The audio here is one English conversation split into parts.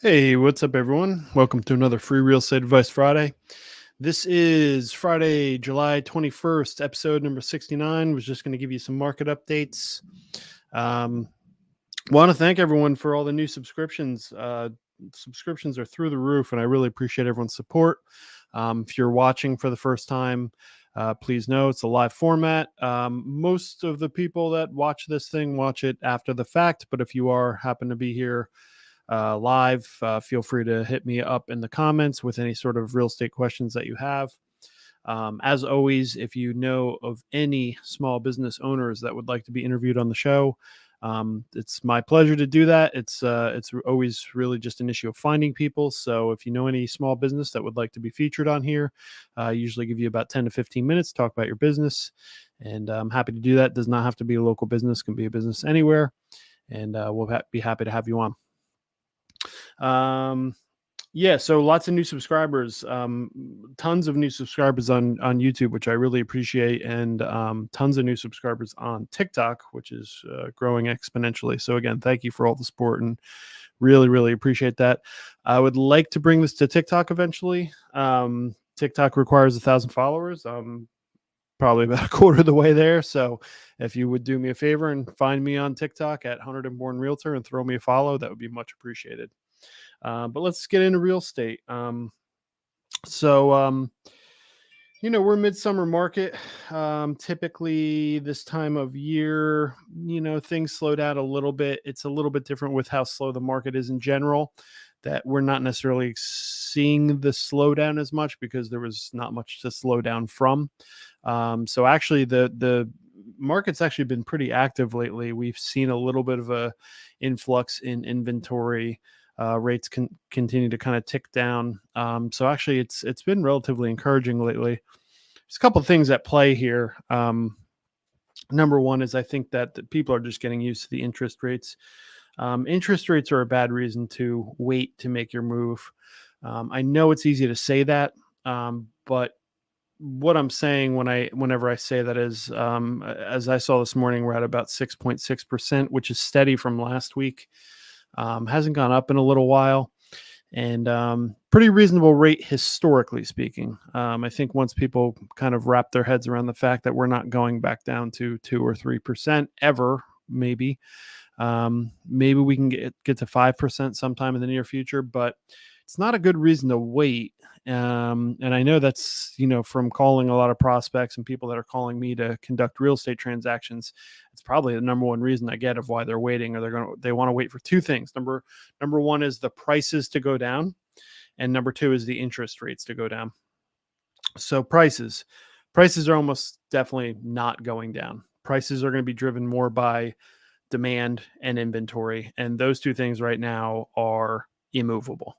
Hey, what's up, everyone? Welcome to another Free Real Estate Advice Friday. This is Friday, July 21st, episode number 69. Was just going to give you some market updates. Um, Want to thank everyone for all the new subscriptions. Subscriptions are through the roof, and I really appreciate everyone's support. If you're watching for the first time, please know it's a live format. Most of the people that watch this thing watch it after the fact, but if you happen to be here live, feel free to hit me up in the comments with any sort of real estate questions that you have. As always, if you know of any small business owners that would like to be interviewed on the show, it's my pleasure to do that. It's always really just an issue of finding people. So if you know any small business that would like to be featured on here, I usually give you about 10 to 15 minutes to talk about your business, and I'm happy to do that. It does not have to be a local business; can be a business anywhere, and we'll be happy to have you on. Um, yeah, so lots of new subscribers, tons of new subscribers on YouTube, which I really appreciate, and tons of new subscribers on TikTok, which is growing exponentially. So again, thank you for all the support and really appreciate that. I would like to bring this to TikTok eventually. TikTok requires 1,000 followers. Probably about a quarter of the way there. So if you would do me a favor and find me on TikTok at Hunter and Born Realtor and throw me a follow, that would be much appreciated. But let's get into real estate. So, um, we're midsummer market. Typically, this time of year, things slow down a little bit. It's a little bit different with how slow the market is in general, that we're not necessarily seeing the slowdown as much because there was not much to slow down from. So actually, the market's actually been pretty active lately. We've seen a little bit of a influx in inventory. Rates can continue to kind of tick down. So actually, it's been relatively encouraging lately. There's a couple of things at play here. Number one is I think that people are just getting used to the interest rates. Interest rates are a bad reason to wait to make your move. I know it's easy to say that, but what I'm saying whenever I say that is, as I saw this morning, we're at about 6.6%, which is steady from last week. Hasn't gone up in a little while, and pretty reasonable rate historically speaking. I think once people kind of wrap their heads around the fact that we're not going back down to 2 or 3% ever, maybe we can get to 5% sometime in the near future, but it's not a good reason to wait. And I know that's, from calling a lot of prospects and people that are calling me to conduct real estate transactions, it's probably the number one reason I get of why they're waiting, or they want to wait for two things. Number one is the prices to go down, and number two is the interest rates to go down. So prices are almost definitely not going down. Prices are going to be driven more by demand and inventory, and those two things right now are immovable.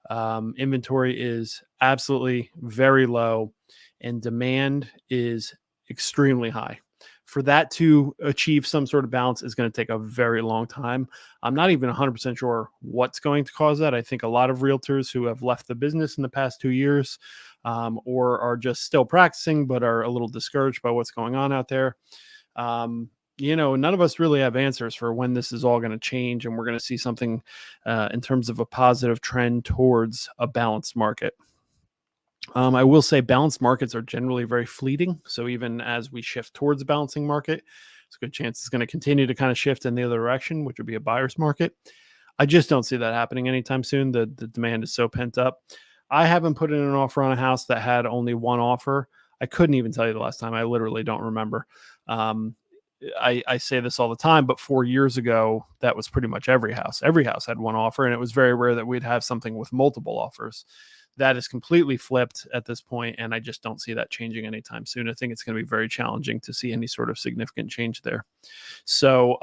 Inventory is absolutely very low, and demand is extremely high. For that to achieve some sort of balance is going to take a very long time. I'm not even 100% sure what's going to cause that. I think a lot of realtors who have left the business in the past 2 years, or are just still practicing but are a little discouraged by what's going on out there. None of us really have answers for when this is all going to change and we're going to see something in terms of a positive trend towards a balanced market. I will say balanced markets are generally very fleeting. So even as we shift towards a balancing market, it's a good chance it's going to continue to kind of shift in the other direction, which would be a buyer's market. I just don't see that happening anytime soon. The demand is so pent up. I haven't put in an offer on a house that had only one offer. I couldn't even tell you the last time. I literally don't remember. I say this all the time, but 4 years ago, that was pretty much every house. Every house had one offer, and it was very rare that we'd have something with multiple offers. That is completely flipped at this point, and I just don't see that changing anytime soon. I think it's going to be very challenging to see any sort of significant change there. So,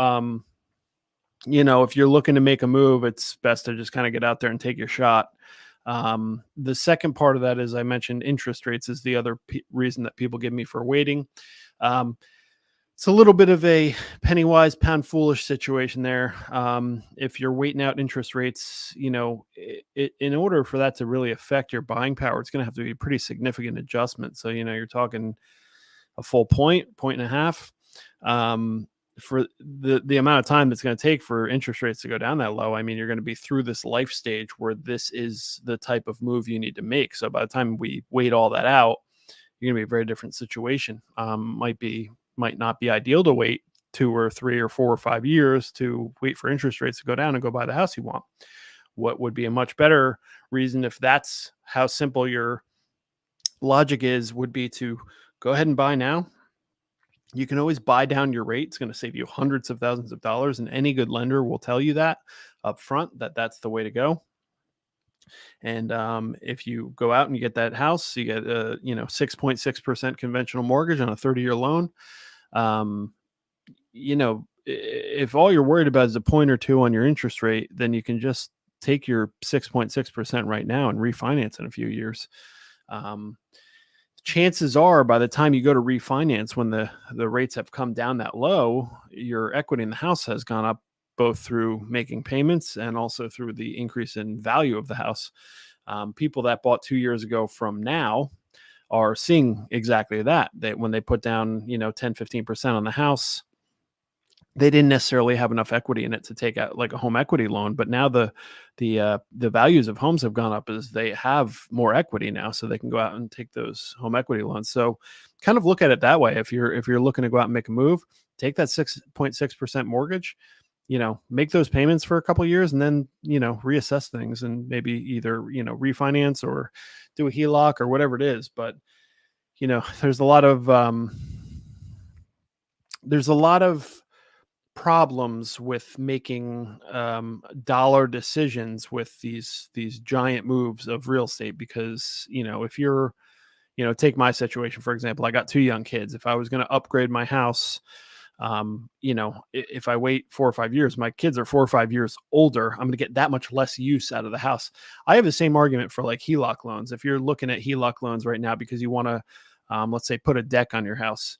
if you're looking to make a move, it's best to just kind of get out there and take your shot. The second part of that, as I mentioned, interest rates is the other reason that people give me for waiting. It's a little bit of a penny wise, pound foolish situation there. If you're waiting out interest rates, in order for that to really affect your buying power, it's going to have to be a pretty significant adjustment. So, you're talking a full point and a half. for the amount of time that's going to take for interest rates to go down that low, I mean, you're going to be through this life stage where this is the type of move you need to make. So by the time we wait all that out, you're going to be a very different situation. Might not be ideal to wait 2 or 3 or 4 or 5 years to wait for interest rates to go down and go buy the house you want. What would be a much better reason, if that's how simple your logic is, would be to go ahead and buy now. You can always buy down your rate. It's going to save you hundreds of thousands of dollars, and any good lender will tell you that up front, that that's the way to go. And if you go out and you get that house, you get a 6.6% conventional mortgage on a 30-year loan. If all you're worried about is a point or two on your interest rate, then you can just take your 6.6% right now and refinance in a few years. Chances are, by the time you go to refinance, when the rates have come down that low, your equity in the house has gone up, both through making payments and also through the increase in value of the house. People that bought 2 years ago from now are seeing exactly that. When they put down 10-15% on the house, they didn't necessarily have enough equity in it to take out like a home equity loan. But now the values of homes have gone up as they have more equity now, so they can go out and take those home equity loans. So kind of look at it that way. If you're looking to go out and make a move, take that 6.6% mortgage, make those payments for a couple of years, and then, reassess things and maybe either, refinance or do a HELOC or whatever it is. But, there's a lot of problems with making dollar decisions with these giant moves of real estate, because if you're take my situation for example. I got 2 young kids. If I was going to upgrade my house, if I wait 4 or 5 years, my kids are 4 or 5 years older, I'm going to get that much less use out of the house. I have the same argument for like HELOC loans. If you're looking at HELOC loans right now because you want to let's say put a deck on your house,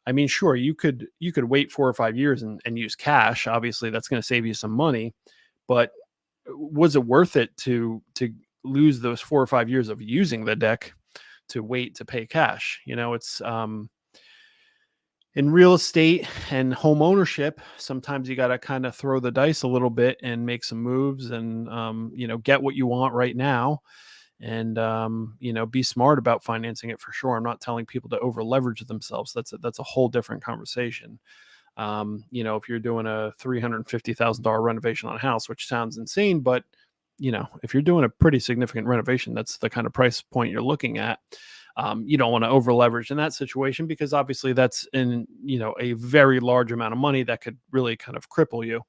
I mean, sure, you could wait 4 or 5 years and use cash. Obviously, that's going to save you some money, but was it worth it to lose those 4 or 5 years of using the deck to wait to pay cash? It's in real estate and home ownership, sometimes you got to kind of throw the dice a little bit and make some moves and get what you want right now. And be smart about financing it for sure. I'm not telling people to over leverage themselves. That's a whole different conversation. If you're doing a $350,000 renovation on a house, which sounds insane, but if you're doing a pretty significant renovation, that's the kind of price point you're looking at. You don't want to over leverage in that situation, because obviously that's in a very large amount of money that could really kind of cripple you.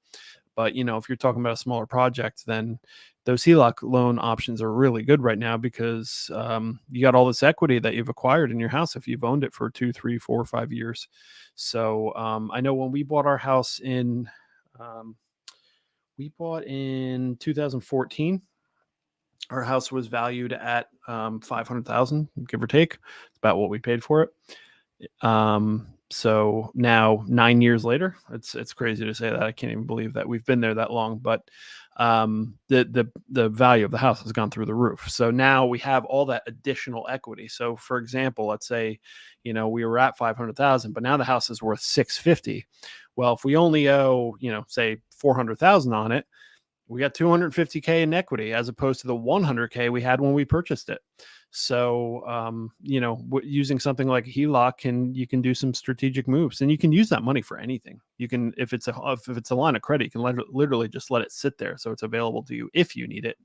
But if you're talking about a smaller project, then those HELOC loan options are really good right now, because you got all this equity that you've acquired in your house if you've owned it for 2, 3, 4, or 5 years. So I know when we bought our house in 2014, our house was valued at $500,000, give or take. It's about what we paid for it. So now 9 years later, it's crazy to say that. I can't even believe that we've been there that long, but the value of the house has gone through the roof. So now we have all that additional equity. So for example, let's say, we were at 500,000, but now the house is worth 650. Well, if we only owe, say 400,000 on it, we got 250K in equity as opposed to the 100K we had when we purchased it. So, using something like HELOC, you can do some strategic moves, and you can use that money for anything. You can, if it's a line of credit, you can literally just let it sit there, so it's available to you if you need it.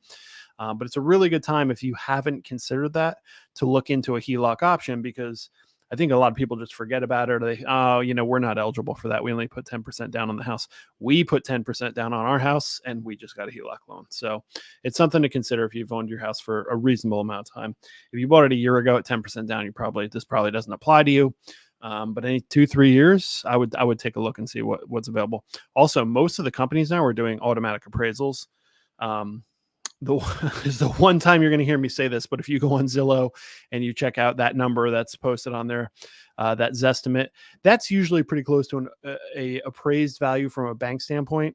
But it's a really good time, if you haven't considered that, to look into a HELOC option, because I think a lot of people just forget about it. Or we're not eligible for that. We only put 10% down on the house. We put 10% down on our house, and we just got a HELOC loan. So it's something to consider if you've owned your house for a reasonable amount of time. If you bought it a year ago at 10% down, this probably doesn't apply to you. But any 2-3 years, I would take a look and see what's available. Also, most of the companies now are doing automatic appraisals. Is the one time you're going to hear me say this, but if you go on Zillow and you check out that number that's posted on there, that Zestimate, that's usually pretty close to a appraised value from a bank standpoint.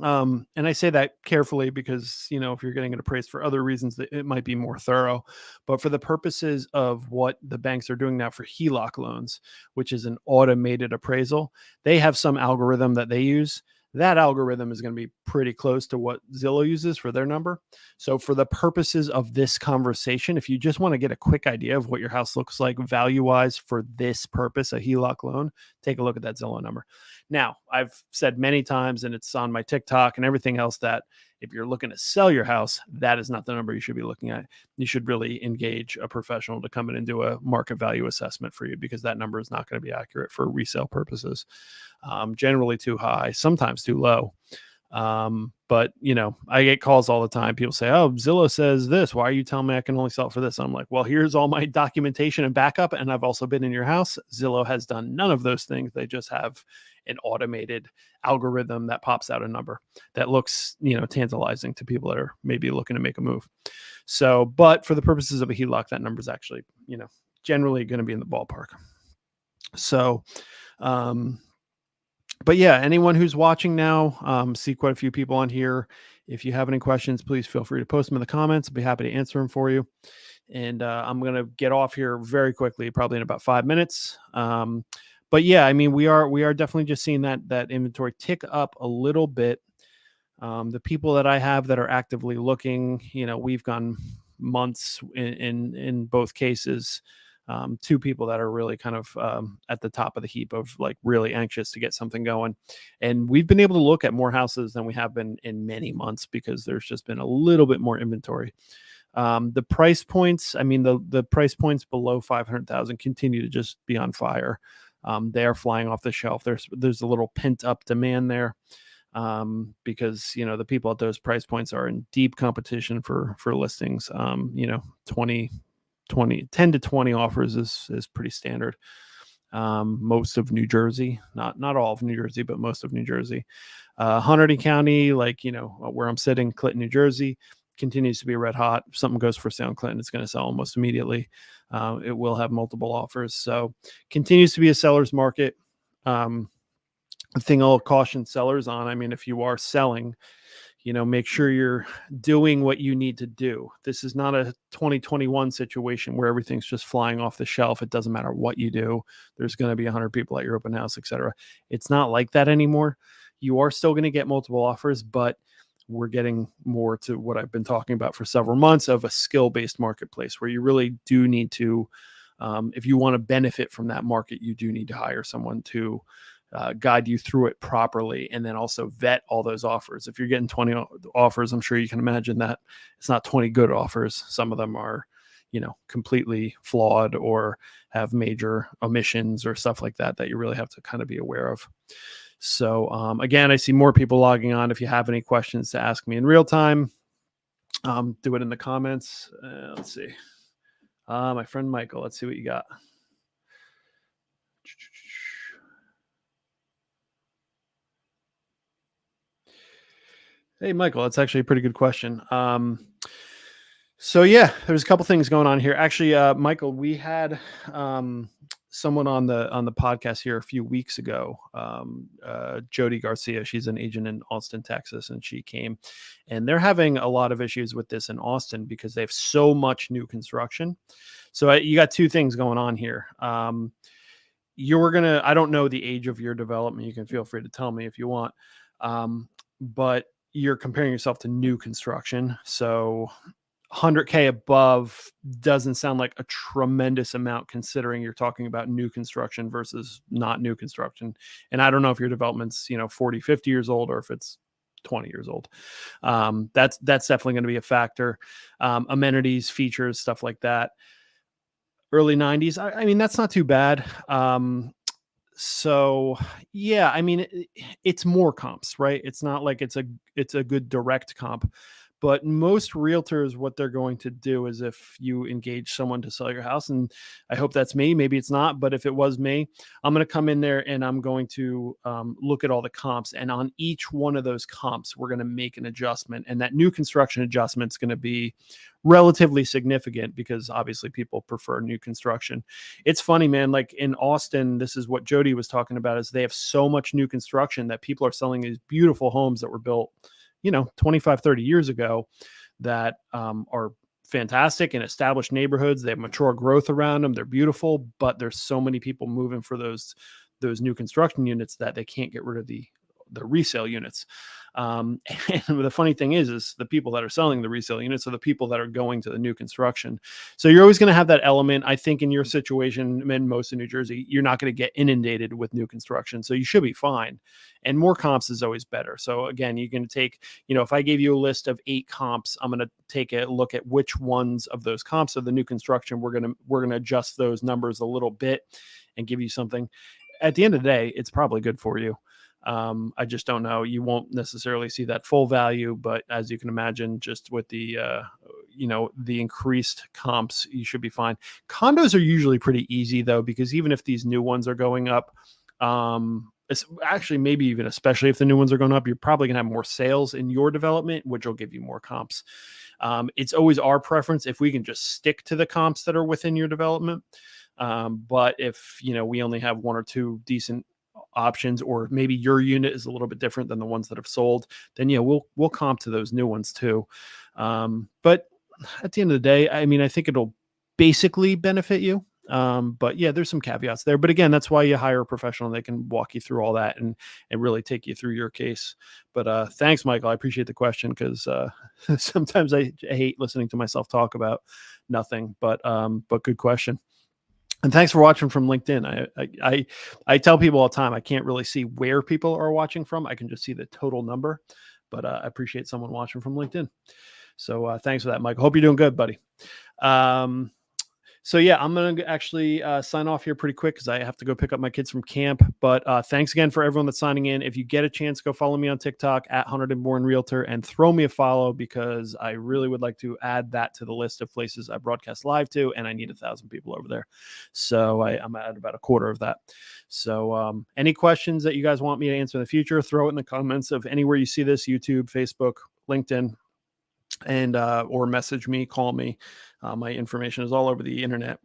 And I say that carefully because, if you're getting it appraised for other reasons, that it might be more thorough. But for the purposes of what the banks are doing now for HELOC loans, which is an automated appraisal, they have some algorithm that they use. That algorithm is going to be pretty close to what Zillow uses for their number. So for the purposes of this conversation, if you just want to get a quick idea of what your house looks like value-wise for this purpose, a HELOC loan, take a look at that Zillow number. Now, I've said many times, and it's on my TikTok and everything else, that if you're looking to sell your house, that is not the number you should be looking at. You should really engage a professional to come in and do a market value assessment for you, because that number is not going to be accurate for resale purposes. Generally too high, sometimes too low. But I get calls all the time. People say, "Oh, Zillow says this. Why are you telling me I can only sell it for this?" I'm like, well, here's all my documentation and backup. And I've also been in your house. Zillow has done none of those things. They just have an automated algorithm that pops out a number that looks, tantalizing to people that are maybe looking to make a move. So, but for the purposes of a HELOC, that number is actually, generally going to be in the ballpark. So, but yeah, anyone who's watching now, see quite a few people on here. If you have any questions, please feel free to post them in the comments. I'll be happy to answer them for you. And I'm going to get off here very quickly, probably in about 5 minutes. But yeah, I mean, we are definitely just seeing that inventory tick up a little bit. The people that I have that are actively looking, we've gone months in both cases. Two people that are really kind of at the top of the heap of like really anxious to get something going. And we've been able to look at more houses than we have been in many months, because there's just been a little bit more inventory. The price points, I mean, the price points below 500,000 continue to just be on fire. They are flying off the shelf. There's a little pent up demand there. Because the people at those price points are in deep competition for listings. 10 to 20 offers is pretty standard. Most of New Jersey, not all of New Jersey, but most of New Jersey. Hunterdon County, like, where I'm sitting, Clinton, New Jersey, continues to be red hot. If something goes for sale in Clinton, it's going to sell almost immediately. It will have multiple offers. So continues to be a seller's market. The thing I'll caution sellers on, I mean, if you are selling, make sure you're doing what you need to do. This is not a 2021 situation where everything's just flying off the shelf. It doesn't matter what you do. There's going to be 100 people at your open house, etc. It's not like that anymore. You are still going to get multiple offers, but we're getting more to what I've been talking about for several months, of a skill-based marketplace where you really do need to, if you want to benefit from that market, you do need to hire someone to guide you through it properly, and then also vet all those offers. If you're getting 20 offers, I'm sure you can imagine that it's not 20 good offers. Some of them are, completely flawed or have major omissions or stuff like that you really have to kind of be aware of. So again, I see more people logging on. If you have any questions to ask me in real time, do it in the comments. Let's see. My friend Michael, let's see what you got. Hey, Michael, that's actually a pretty good question. So yeah, there's a couple things going on here. Actually, Michael, we had someone on the podcast here a few weeks ago, Jody Garcia. She's an agent in Austin, Texas, and she came, and they're having a lot of issues with this in Austin because they have so much new construction. So you got two things going on here. I don't know the age of your development. You can feel free to tell me if you want. But you're comparing yourself to new construction. So 100K above doesn't sound like a tremendous amount, considering you're talking about new construction versus not new construction. And I don't know if your development's, 40, 50 years old, or if it's 20 years old. That's definitely going to be a factor. Amenities, features, stuff like that. Early 90s. I mean, that's not too bad. So yeah, I mean, it's more comps, right? It's not like it's a good direct comp, But most realtors, what they're going to do is, if you engage someone to sell your house, and I hope that's me, maybe it's not, but if it was me, I'm going to come in there and I'm going to look at all the comps. And on each one of those comps, we're going to make an adjustment. And that new construction adjustment is going to be relatively significant because obviously people prefer new construction. It's funny, man. Like in Austin, this is what Jody was talking about, is they have so much new construction that people are selling these beautiful homes that were built, 25, 30 years ago, that are fantastic in established neighborhoods. They have mature growth around them. They're beautiful, but there's so many people moving for those new construction units that they can't get rid of the resale units. And the funny thing is the people that are selling the resale units are the people that are going to the new construction. So you're always going to have that element. I think in your situation, in most of New Jersey, you're not going to get inundated with new construction. So you should be fine. And more comps is always better. So again, you can take, if I gave you a list of 8 comps, I'm going to take a look at which ones of those comps of the new construction, we're going to adjust those numbers a little bit and give you something. At the end of the day, it's probably good for you. I just don't know. You won't necessarily see that full value, but as you can imagine, just with the increased comps, you should be fine. Condos are usually pretty easy though, because even if these new ones are going up, it's actually maybe even especially if the new ones are going up, you're probably gonna have more sales in your development, which will give you more comps. It's always our preference if we can just stick to the comps that are within your development. But if we only have 1 or 2 decent options, or maybe your unit is a little bit different than the ones that have sold, then we'll comp to those new ones too. But at the end of the day, I mean, I think it'll basically benefit you. But yeah, there's some caveats there. But again, that's why you hire a professional. They can walk you through all that and really take you through your case. But thanks, Michael. I appreciate the question, because sometimes I hate listening to myself talk about nothing. But good question. And thanks for watching from LinkedIn. I tell people all the time, I can't really see where people are watching from. I can just see the total number, but I appreciate someone watching from LinkedIn. So thanks for that, Michael. Hope you're doing good, buddy. So yeah, I'm going to actually sign off here pretty quick because I have to go pick up my kids from camp. But thanks again for everyone that's signing in. If you get a chance, go follow me on TikTok at Hunted and Bourne Realtor and throw me a follow, because I really would like to add that to the list of places I broadcast live to, and I need 1,000 people over there. So I'm at about a quarter of that. So any questions that you guys want me to answer in the future, throw it in the comments of anywhere you see this: YouTube, Facebook, LinkedIn, and or message me, call me. My information is all over the internet.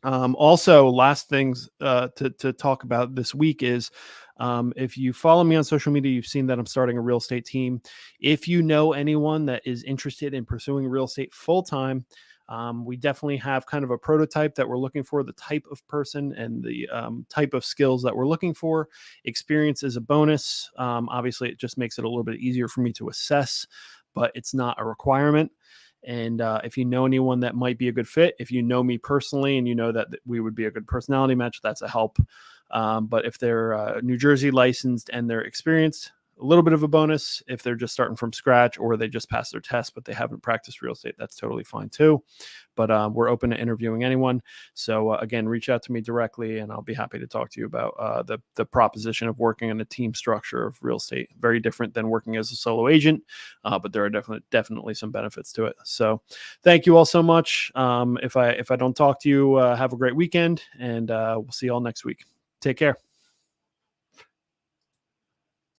Also, last things to talk about this week is, if you follow me on social media, you've seen that I'm starting a real estate team. If you know anyone that is interested in pursuing real estate full-time, we definitely have kind of a prototype that we're looking for, the type of person and the type of skills that we're looking for. Experience is a bonus. Obviously, it just makes it a little bit easier for me to assess, but it's not a requirement. And if you know anyone that might be a good fit, if you know me personally and you know that we would be a good personality match, that's a help. But if they're New Jersey licensed and they're experienced, a little bit of a bonus. If they're just starting from scratch, or they just passed their test but they haven't practiced real estate, that's totally fine too. But we're open to interviewing anyone. So again, reach out to me directly and I'll be happy to talk to you about the proposition of working in a team structure of real estate. Very different than working as a solo agent, but there are definitely some benefits to it. So thank you all so much. If I don't talk to you, have a great weekend, and we'll see you all next week. Take care.